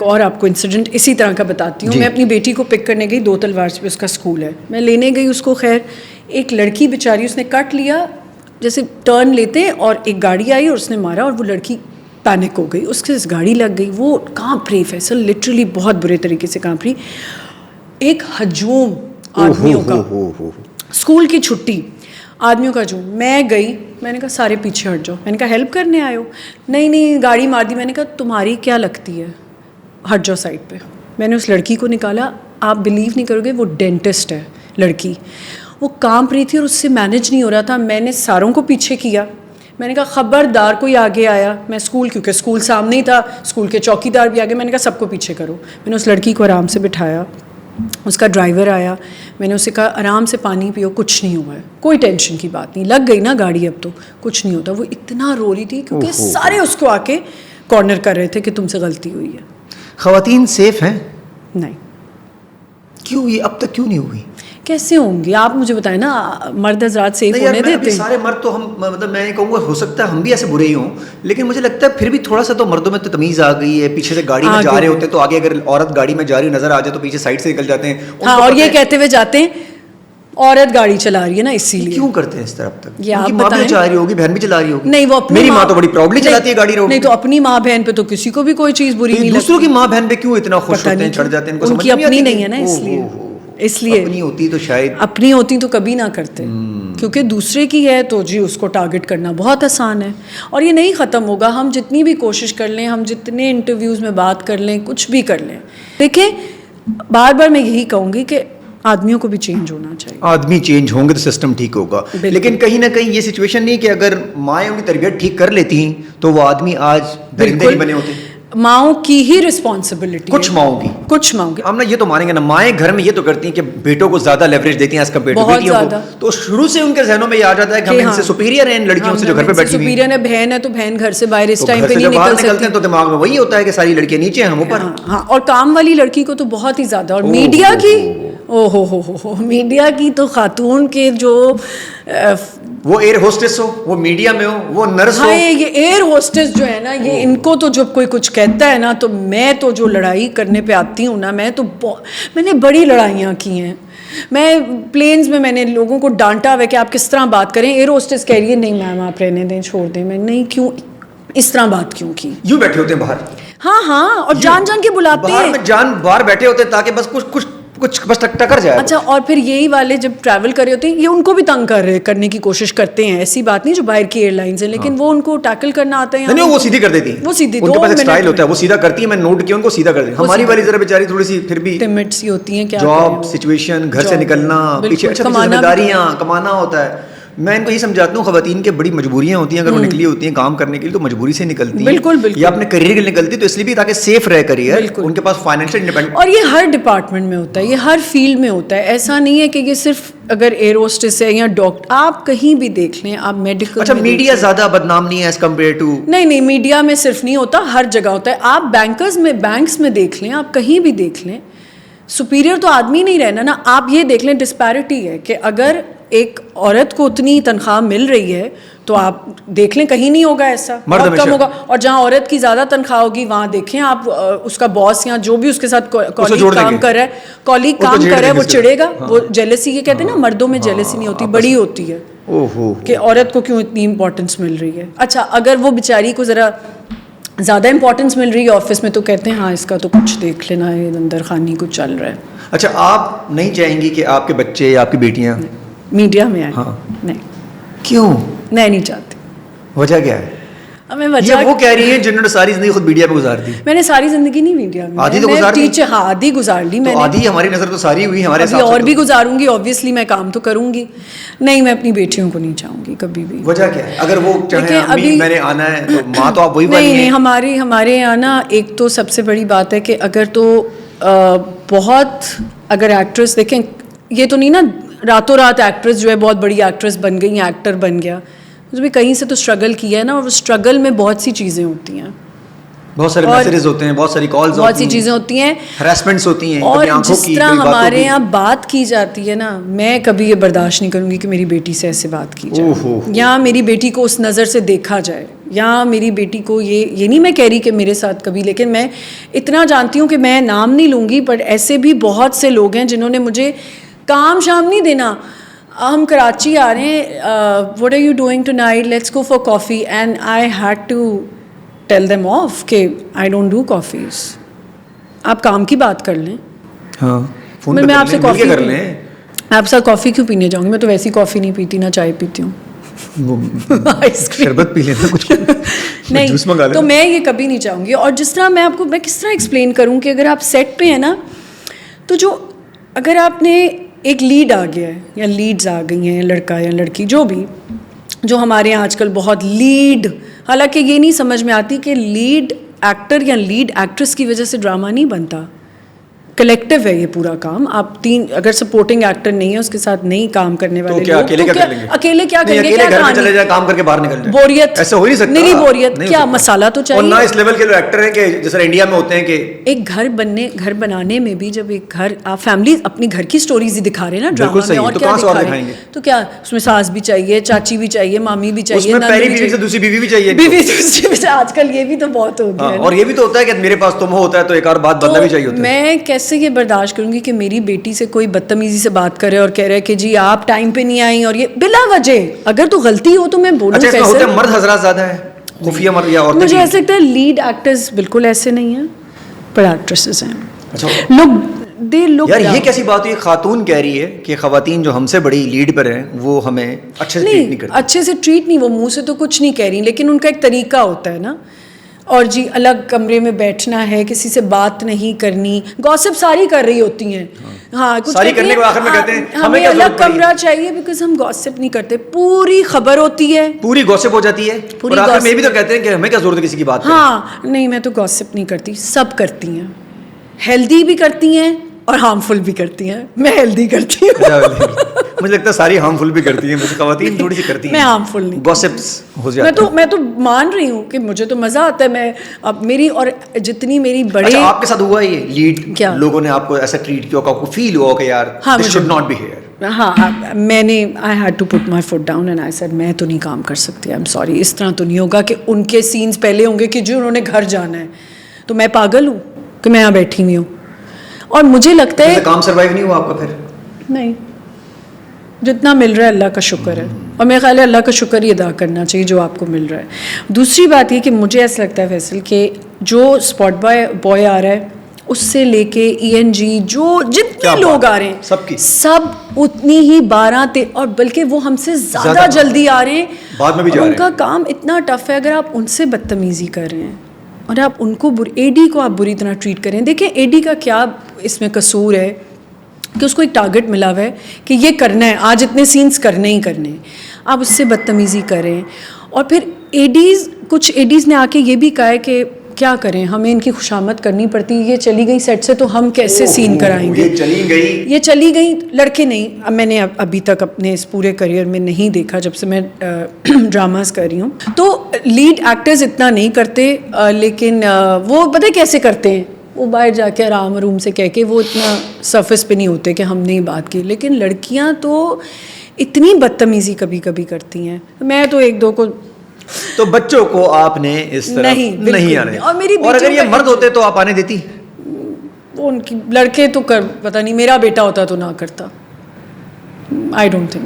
اور آپ کو انسیڈنٹ اسی طرح کا بتاتی ہوں. میں اپنی بیٹی کو پک کرنے گئی 2 تلوار سے، اس کا اسکول ہے. میں لینے گئی اس کو، خیر ایک لڑکی بیچاری اس نے کٹ لیا جیسے ٹرن لیتے، اور ایک گاڑی آئی اور اس نے مارا، اور وہ لڑکی پینک ہو گئی، اس کے گاڑی لگ گئی. وہ کانپ رہی فیصل، لٹرلی بہت برے طریقے سے کانپ رہی. ایک ہجوم آدمیوں کا، اسکول کی چھٹی، آدمیوں کا ہجوم. میں گئی، میں نے کہا سارے پیچھے ہٹ جاؤ. میں نے کہا ہیلپ کرنے آئے ہو؟ نہیں گاڑی مار دی. میں نے کہا تمہاری کیا لگتی ہے، ہٹ جاؤ سائڈ پہ. میں نے اس لڑکی کو نکالا. آپ بلیو نہیں کرو گے، وہ ڈینٹسٹ ہے لڑکی. وہ کانپ رہی تھی اور اس سے مینیج نہیں ہو رہا تھا. میں نے ساروں کو پیچھے کیا. میں نے کہا خبردار کوئی آگے آیا، میں اسکول، کیونکہ اسکول سامنے ہی تھا، اسکول کے چوکیدار بھی آگے. میں نے کہا سب کو پیچھے کرو. میں نے اس لڑکی کو آرام سے بٹھایا. اس کا ڈرائیور آیا. میں نے اسے کہا آرام سے پانی پیو، کچھ نہیں ہوا ہے، کوئی ٹینشن کی بات نہیں، لگ گئی نا گاڑی، اب تو کچھ نہیں ہوتا. وہ اتنا رو رہی تھی کیونکہ سارے اس کو آ کے کارنر کر رہے تھے کہ تم سے غلطی ہوئی ہے. خواتین سیف ہیں؟ نہیں. کیوں؟ یہ اب تک کیوں نہیں ہوئی؟ کیسے ہوں گی آپ مجھے بتائیں نا. مرد حضرات سیف ہونے دیتے ہیں؟ سارے مرد تو ہم، مطلب میں کہوں گا ہو سکتا ہے ہم بھی ایسے برے ہی ہوں، لیکن مجھے لگتا ہے پھر بھی تھوڑا سا تو مردوں میں تو تمیز آ گئی ہے. پیچھے سے گاڑی میں جا رہے ہوتے ہیں تو آگے اگر عورت گاڑی میں جا رہی نظر آ جائے تو پیچھے سائڈ سے نکل جاتے ہیں. ہاں، اور یہ کہتے ہوئے جاتے ہیں عورت گاڑی چلا رہی ہے نا، اسی لیے. کیوں کرتے ہیں اس طرح؟ اب تک یہ آپ ماں بھی چلا رہی ہوگی، بہن بھی چلا رہی ہوگی. نہیں، وہ اپنی میری ماں تو بڑی پراؤڈلی چلاتی ہے گاڑی روڈ. نہیں تو اپنی ماں بہن پہ تو کسی کو بھی کوئی چیز بری نہیں لگتی. دوسروں کی ماں بہن پہ کیوں اتنا خوش ہوتے ہیں، چڑھ جاتے ہیں؟ ان کی اپنی نہیں ہے نا، اس لیے اپنی ہوتی تو شاید، اپنی ہوتی تو کبھی نہ کرتے. کیونکہ دوسرے کی ہے تو جی اس کو ٹارگٹ کرنا بہت آسان ہے، اور یہ نہیں ختم ہوگا. ہم جتنی بھی کوشش کر لیں، ہم جتنے انٹرویوز میں بات کر لیں، کچھ بھی کر لیں، دیکھیں بار بار میں یہی کہوں گی کہ آدمیوں کو بھی چینج ہونا چاہیے. آدمی چینج ہوں گے تو سسٹم ٹھیک ہوگا. لیکن کہیں نہ کہیں یہ سچویشن نہیں کہ اگر مائیں ان کی تربیت ٹھیک کر لیتی ہیں تو وہ آدمی آج درندے نہیں بنے ہوتے. ماؤں کی ہی رسپانسبلٹی، کچھ ماؤں کی. ہم نا یہ تو مانیں گے نا، مائیں گھر میں یہ تو کرتی ہیں کہ بیٹوں کو زیادہ لیوریج دیتی ہیں ایز کمپیئر ٹو بیٹیوں کو. تو شروع سے ان کے ذہنوں میں یہ آ جاتا ہے کہ ہم ان سے سپیریئر ہیں، ان لڑکیوں سے جو گھر پہ بیٹھی ہوئی ہیں. سپیریئر ہے، بہن ہے تو بہن گھر سے باہر اس ٹائم پہ نہیں نکلتے ہیں تو دماغ میں وہی ہوتا ہے کہ ساری لڑکیاں نیچے ہیں، ہم اوپر. ہاں، اور کام والی لڑکی کو تو بہت ہی زیادہ. اور میڈیا کی، او ہو میڈیا کی تو خاتون کے جو، وہ ایئر ہوسٹس ہو، وہ میڈیا میں ہو، وہ نرس ہو. یہ ایئر ہوسٹس جو ہے نا، یہ ان کو تو جب کوئی کچھ کہتا ہے نا تو میں تو جو لڑائی کرنے پہ آتی ہوں نا، میں نے بڑی لڑائیاں کی ہیں. میں پلینز میں نے لوگوں کو ڈانٹا ہوا کہ آپ کس طرح بات کریں. ایئر ہوسٹس کہہ رہی ہے نہیں میم آپ رہنے دیں، چھوڑ دیں. میں نہیں، کیوں اس طرح بات کیوں کی؟ یوں بیٹھے ہوتے ہیں باہر. ہاں، اور جان کے بلاتے ہیں باہر میں، جان باہر بیٹھے ہوتے ہیں تاکہ بس کچھ بس ٹکر جائے. اچھا، اور پھر یہی والے جب ٹریول کر رہے ہوتے ہیں، یہ ان کو بھی تنگ کرنے کی کوشش کرتے ہیں. ایسی بات نہیں جو باہر کی ایئر لائنز ہیں، لیکن وہ ان کو ٹیکل کرنا آتا ہے. نہیں، وہ سیدھی کر دیتی ہیں، وہ سیدھی، ان کے پاس ایک سٹائل ہوتا ہے، وہ سیدھا کرتی ہیں. میں نوٹ کیا ان کو سیدھا کر دیں. ہماری والی ذرا بیچاری تھوڑی سی پھر بھی ٹمڈ سی ہوتی ہیں. کیا جاب سچویشن، گھر سے نکلنا، پیچھے ذمہ داریاں، کمانا ہوتا ہے. میں ان کو یہ سمجھاتا ہوں خواتین کے بڑی مجبوریاں ہوتی ہیں، اگر وہ نکلی ہوتی ہیں کام کرنے کے لیے تو مجبوری سے نکلتی ہیں. بالکل، یا اپنے کریئر کے لیے نکلتی تو اس لیے بھی تاکہ سیف رہے کریئر، ان کے پاس فائنینشیل انڈیپینڈنٹ. اور یہ ہر ڈپارٹمنٹ میں ہوتا ہے، یہ ہر فیلڈ میں ہوتا ہے. ایسا نہیں ہے کہ یہ صرف اگر ایئر ہوسٹس ہے یا ڈاکٹر، آپ کہیں بھی دیکھ لیں، آپ میڈیکل. اچھا، میڈیا زیادہ بدنام نہیں ہے ایز کمپیئر ٹو؟ نہیں، میڈیا میں صرف نہیں ہوتا، ہر جگہ ہوتا ہے. آپ بینکس میں دیکھ لیں، آپ کہیں بھی دیکھ لیں، سپیریئر تو آدمی نہیں رہنا نا. آپ یہ دیکھ لیں ڈسپیرٹی ہے کہ اگر ایک عورت کو اتنی تنخواہ مل رہی ہے تو آپ دیکھ لیں کہیں نہیں ہوگا ایسا، بہت کم ہوگا. اور جہاں عورت کی زیادہ تنخواہ ہوگی وہاں دیکھیں آپ اس کا باس یا جو بھی اس کے ساتھ کالیگ کام کر رہا ہے وہ چڑھے گا. وہ جیلسی، یہ کہتے ہیں نا مردوں میں جیلسی نہیں ہوتی، بڑی ہوتی ہے کہ عورت کو کیوں اتنی امپورٹنس مل رہی ہے. اچھا، اگر وہ بیچاری کو ذرا زیادہ امپورٹنس مل رہی ہے آفس میں تو کہتے ہیں ہاں اس کا تو کچھ دیکھ لینا ہے، اندر خانی کچھ چل رہا ہے. اچھا، آپ نہیں چاہیں گی کہ آپ کے بچے یا آپ کی بیٹیاں میڈیا میں آئیں؟ نہیں. کیوں؟ میں نہیں چاہتی. وجہ کیا ہے؟ یہ وہ کہہ رہی ہیں جنہوں نے ساری زندگی خود میڈیا پہ گزار دی. میں نے ساری زندگی نہیں میڈیا میں، آدھی تو گزار دی. ہاں، آدھی گزار لی میں نے. آدھی ہماری نظر تو ساری ہوئی، ہمارے ساتھ اور بھی گزاروں گی. آبویسلی میں کام تو کروں گی. نہیں، میں اپنی بیٹیوں کو نہیں چاہوں گی کبھی بھی. وجہ کیا ہے؟ اگر وہ چاہیں امی میں نے آنا ہے تو ماں تو آپ وہی والی ہیں. نہیں، ہمارے یہاں نا ایک تو سب سے بڑی بات ہے کہ اگر تو بہت، اگر ایکٹریس دیکھیں، یہ تو نہیں نا راتوں رات ایکٹریس جو ہے بہت بڑی ایکٹریس بن گئی، ایکٹر بن گیا. اس بھی کہیں سے تو اسٹرگل کیا ہے نا، اور وہ اسٹرگل میں بہت سی چیزیں ہوتی ہیں. بہت سارے میسیجز ہوتے ہیں, بہت ساری کالز, بہت سی چیزیں ہوتی ہیں, ہراسمنٹس ہوتی ہیں, اور جس طرح ہمارے یہاں بات کی جاتی ہے نا, میں کبھی یہ برداشت نہیں کروں گی کہ میری بیٹی سے ایسے بات کی جائے, یا میری بیٹی کو اس نظر سے دیکھا جائے, یا میری بیٹی کو یہ نہیں میں کہہ رہی کہ میرے ساتھ کبھی, لیکن میں اتنا جانتی ہوں کہ میں نام نہیں لوں گی, بٹ ایسے بھی بہت سے لوگ ہیں جنہوں نے مجھے کام شام نہیں دینا, ہم کراچی آ رہے ہیں, what are you doing tonight, let's go for coffee, and I had to tell them off کہ آئی ڈونٹ ڈو کافیز, آپ کام کی بات کر لیں. ہاں, میں آپ سے کافی کر لیں, آپ ساتھ کافی کیوں پینے جاؤں گی, میں تو ویسی کافی نہیں پیتی, نہ چائے پیتی ہوں, شربت پی لینا کچھ نہیں, تو میں یہ کبھی نہیں چاہوں گی. اور جس طرح میں آپ کو میں کس طرح ایکسپلین کروں کہ اگر آپ سیٹ پہ ہیں نا, تو جو اگر آپ نے ایک لیڈ آ گیا ہے یا لیڈز آ گئی ہیں, لڑکا یا لڑکی جو بھی, جو ہمارے یہاں آج کل بہت لیڈ, حالانکہ یہ نہیں سمجھ میں آتی کہ لیڈ ایکٹر یا لیڈ ایکٹریس کی وجہ سے ڈرامہ نہیں بنتا, کلیکٹیو ہے یہ پورا کام. آپ تین اگر سپورٹنگ ایکٹر نہیں ہے, اس کے ساتھ نہیں کام کرنے والے لوگ, اکیلے کیا کریں گے, کیا گھر میں چلے جائیں کام کر کے باہر نکل جائیں, بوریت ایسا ہو نہیں سکتا. نہیں بوریت کیا, مسالہ تو چاہیے. اور نہ اس لیول کے جو ایکٹر ہیں کہ جیسے انڈیا میں ہوتے ہیں کہ ایک گھر بنانے میں بھی, جب ایک گھر آپ فیملی اپنی گھر کی سٹوریز ہی دکھا رہے ہیں نا ڈرامہ میں, اور کیا دکھا رہے ہیں, تو کیا اس میں ساس بھی چاہیے, چاچی بھی چاہیے, مامی بھی چاہیے, پہلی بیوی سے دوسری بیوی بھی چاہیے, بیوی دوسری بھی, آج کل یہ بھی تو بہت ہو گیا ہے. اور یہ بھی تو ہوتا ہے کہ میرے پاس تم ہوتا ہے تو ایک اور بات بدلنا بھی چاہیے ہوتا ہے. میں کیسے یہ برداشت کروں گی کہ میری بیٹی سے کوئی بدتمیزی سے بات کرے اور کہہ رہے کہ جی آپ ٹائم پہ نہیں آئیں, اور یہ بلا وجہ, اگر تو غلطی ہو تو میں بولوں کیسے. ہوتا ہے مرد حضرات زیادہ ہے, خفیہ مرد یا عورتیں. مجھے ایسا لگتا ہے لیڈ ایکٹرز بالکل ایسے نہیں ہیں, پر ایکٹریسز ہیں لوگ. یار یہ کیسی بات ہوئی, خاتون کہہ رہی ہے کہ خواتین جو ہم سے بڑی لیڈ پر ہیں وہ ہمیں اچھے سے ٹریٹ نہیں کرتی. اچھے سے ٹریٹ نہیں, وہ منہ سے تو کچھ نہیں کہہ رہی, لیکن ان کا ایک طریقہ ہوتا ہے نا. اور جی الگ کمرے میں بیٹھنا ہے, کسی سے بات نہیں کرنی, گوسپ ساری کر رہی ہوتی ہیں. ہاں, کچھ ساری کرنے کے آخر میں کہتے ہیں ہمیں الگ کمرہ چاہیے, بیکاز ہم گوسپ نہیں کرتے, پوری خبر ہوتی ہے, پوری گوسپ ہو جاتی ہے, اور آخر میں بھی تو کہتے ہیں کہ ہمیں کیا ضرورت ہے کسی کی بات کرنے. ہاں نہیں, میں تو گوسپ نہیں کرتی, سب کرتی ہیں, ہیلدی بھی کرتی ہیں اور ہارمفل بھی کرتی ہیں. میں ہیلدی کرتی ہوں, مجھے لگتا ہے ساری ہارمفل بھی کرتی ہیں, مجھے خواتین تھوڑی سی کرتی ہیں, میں ہارمفل نہیں, گوسپس ہو جاتے ہیں. میں تو مان رہی ہوں کہ مجھے تو مزہ آتا ہے. میں اب میری اور جتنی میری بڑے. اچھا, آپ کے ساتھ ہوا یہ لیڈ لوگوں نے آپ کو ایسا ٹریٹ کیا, آپ کو فیل ہوا کہ یار this should not be here? ہاں, میں نے I had to put my foot down and I said میں تو نہیں کام کر سکتی, آئی ایم سوری, اس طرح تو نہیں ہوگا کہ ان کے سینس پہلے ہوں گے کہ جو انہوں نے گھر جانا ہے, تو میں پاگل ہوں کہ میں یہاں بیٹھی ہوئی ہوں. اور مجھے لگتا ہے کام سروائیو نہیں ہوا آپ کا پھر؟ نہیں, جتنا مل رہا ہے اللہ کا شکر ہے, اور میرے خیال ہے اللہ کا شکر ہی ادا کرنا چاہیے جو آپ کو مل رہا ہے. دوسری بات یہ کہ مجھے ایسا لگتا ہے فیصل کہ جو اسپاٹ بوائے آ رہا ہے, اس سے لے کے ENG جو جتنے لوگ آ رہے ہیں سب اتنی ہی 12 اور بلکہ وہ ہم سے زیادہ جلدی آ رہے ہیں, بعد میں بھی جا رہے ہیں. ان کا کام اتنا ٹف ہے. اگر آپ ان سے بدتمیزی کر رہے ہیں اور آپ ان کو AD کو آپ بری طرح ٹریٹ کریں, دیکھیں AD کا کیا اس میں قصور ہے کہ اس کو ایک ٹارگٹ ملا ہوا ہے کہ یہ کرنا ہے, آج اتنے سینس کرنے ہی کرنے, آپ اس سے بدتمیزی کریں. اور پھر کچھ ADs نے آ کے یہ بھی کہا ہے کہ کیا کریں, ہمیں ان کی خوشامد کرنی پڑتی, یہ چلی گئی سیٹ سے تو ہم کیسے سین کرائیں گے. یہ چلی گئی, لڑکے نہیں. اب میں نے ابھی تک اپنے اس پورے کریئر میں نہیں دیکھا جب سے میں ڈراماز کر رہی ہوں, تو لیڈ ایکٹرز اتنا نہیں کرتے, لیکن وہ پتہ کیسے کرتے ہیں, وہ باہر جا کے آرام روم سے کہہ کے وہ اتنا سرفس پہ نہیں ہوتے کہ ہم نے بات کی. لیکن لڑکیاں تو اتنی بدتمیزی کبھی کبھی کرتی ہیں. میں تو ایک دو کو, تو بچوں کو آپ نے اس طرح نہیں آنے, اور اگر یہ مرد ہوتے تو آپ آنے دیتی؟ وہ ان کی لڑکے تو کر, پتہ نہیں, میرا بیٹا ہوتا تو نہ کرتا, آئی ڈونٹ تھنک.